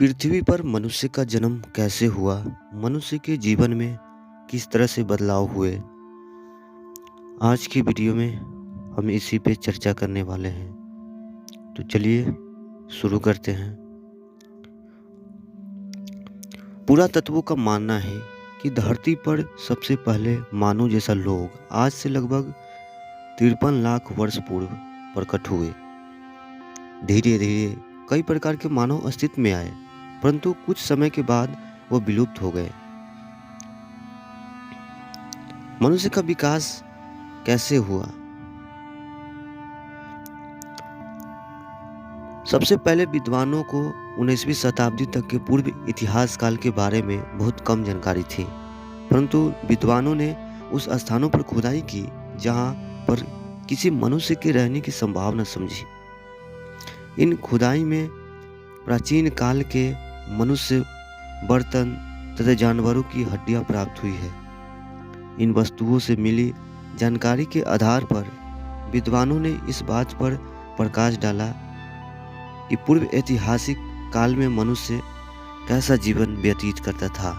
पृथ्वी पर मनुष्य का जन्म कैसे हुआ? मनुष्य के जीवन में किस तरह से बदलाव हुए? आज की वीडियो में हम इसी पे चर्चा करने वाले हैं। तो चलिए शुरू करते हैं। पुरातत्वों का मानना है कि धरती पर सबसे पहले मानव जैसा लोग आज से लगभग 53 लाख वर्ष पूर्व प्रकट हुए। धीरे धीरे कई प्रकार के मानव अस्तित्व में आए, परंतु कुछ समय के बाद वो विलुप्त हो गए। मनुष्य का विकास कैसे हुआ? सबसे पहले विद्वानों को 19वीं शताब्दी तक के पूर्व इतिहास काल के बारे में बहुत कम जानकारी थी, परंतु विद्वानों ने उस स्थानों पर खुदाई की जहां पर किसी मनुष्य के रहने की संभावना समझी। इन खुदाई में प्राचीन काल के मनुष्य, बर्तन तथा जानवरों की हड्डियां प्राप्त हुई है। इन वस्तुओं से मिली जानकारी के आधार पर विद्वानों ने इस बात पर प्रकाश डाला कि पूर्व ऐतिहासिक काल में मनुष्य कैसा जीवन व्यतीत करता था।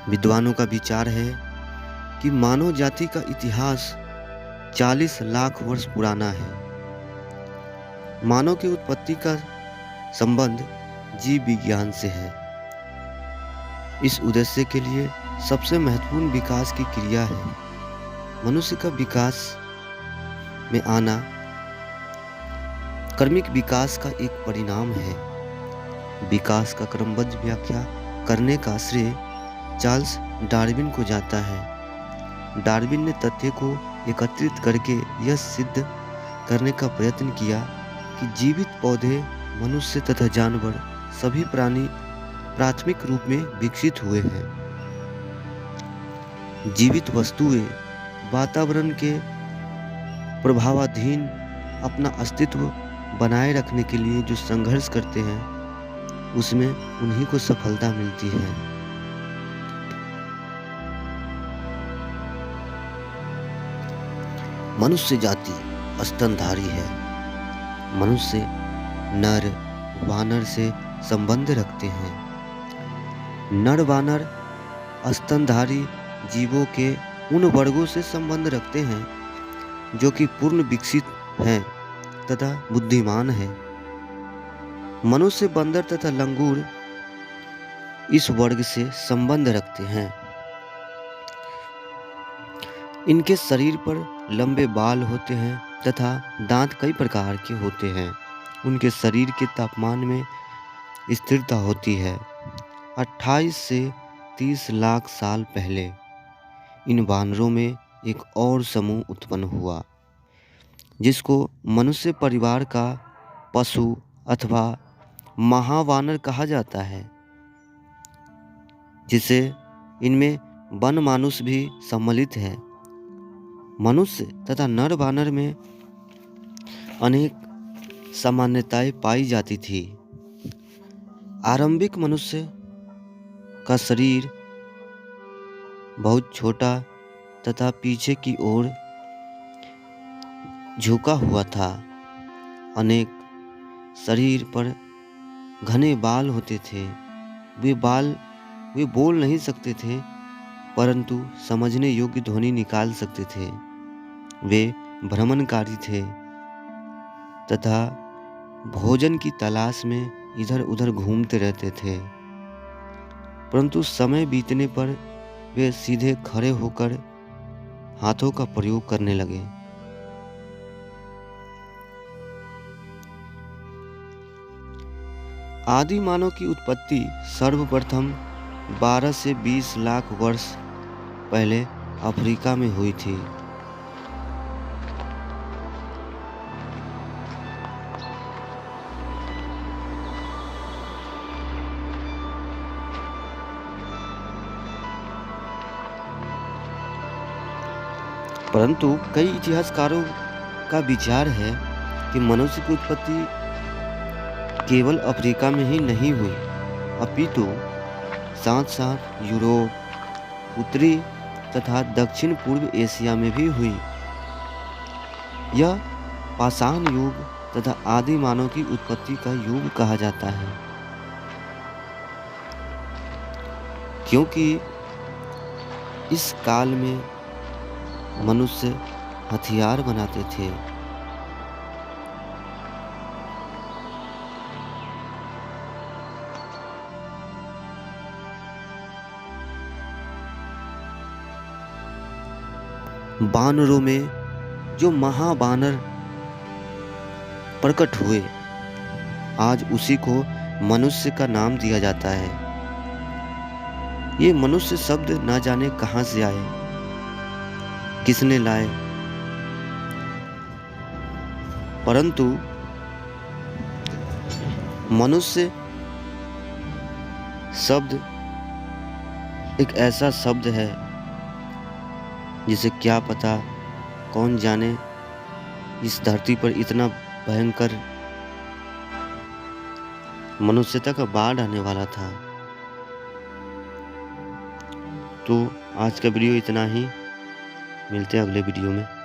विद्वानों का विचार है कि मानव जाति का इतिहास 40 लाख वर्ष पुराना है। मानव की उत्पत्ति का संबंध जीव विज्ञान से है। इस उद्देश्य के लिए सबसे महत्वपूर्ण विकास की क्रिया है। मनुष्य का विकास में आना कर्मिक विकास का एक परिणाम है। विकास का क्रमबद्ध व्याख्या करने का श्रेय चार्ल्स डार्विन को जाता है। डार्विन ने तथ्य को एकत्रित करके यह सिद्ध करने का प्रयत्न किया कि जीवित पौधे, मनुष्य तथा जानवर सभी प्राणी प्राथमिक रूप में विकसित हुए हैं। जीवित वस्तुएं वातावरण के प्रभावाधीन अपना अस्तित्व बनाए रखने के लिए जो संघर्ष करते हैं, उसमें उन्हीं को सफलता मिलती है। मनुष्य जाति स्तनधारी है। मनुष्य नर वानर से संबंध रखते हैं। नर वानर स्तनधारी जीवों के उन वर्गों से संबंध रखते हैं जो कि पूर्ण विकसित हैं तथा बुद्धिमान हैं। मनुष्य, बंदर तथा लंगूर इस वर्ग से संबंध रखते हैं। इनके शरीर पर लंबे बाल होते हैं तथा दांत कई प्रकार के होते हैं। उनके शरीर के तापमान में स्थिरता होती है। 28 से 30 लाख साल पहले इन वानरों में एक और समूह उत्पन्न हुआ जिसको मनुष्य परिवार का पशु अथवा महावानर कहा जाता है, जिसे इनमें वन मानुष भी सम्मिलित है। मनुष्य तथा नर वानर में अनेक समानताएं पाई जाती थी। आरंभिक मनुष्य का शरीर बहुत छोटा तथा पीछे की ओर झुका हुआ था। अनेक शरीर पर घने बाल होते थे। वे बोल नहीं सकते थे, परंतु समझने योग्य ध्वनि निकाल सकते थे। वे भ्रमणकारी थे तथा भोजन की तलाश में इधर उधर घूमते रहते थे, परंतु समय बीतने पर वे सीधे खड़े होकर हाथों का प्रयोग करने लगे। आदि मानव की उत्पत्ति सर्वप्रथम 12 से 20 लाख वर्ष पहले अफ्रीका में हुई थी। परंतु कई इतिहासकारों का विचार है कि मनुष्य की उत्पत्ति केवल अफ्रीका में ही नहीं हुई, अपितु साथ साथ यूरोप, उत्तरी तथा दक्षिण पूर्व एशिया में भी हुई। यह पाषाण युग तथा आदि मानव की उत्पत्ति का युग कहा जाता है, क्योंकि इस काल में मनुष्य हथियार बनाते थे। बानरों में जो महाबानर प्रकट हुए, आज उसी को मनुष्य का नाम दिया जाता है। ये मनुष्य शब्द ना जाने कहां से आए, किसने लाए, परंतु मनुष्य शब्द एक ऐसा शब्द है जिसे क्या पता, कौन जाने इस धरती पर इतना भयंकर मनुष्यता का बाढ़ आने वाला था। तो आज का वीडियो इतना ही, मिलते हैं अगले वीडियो में।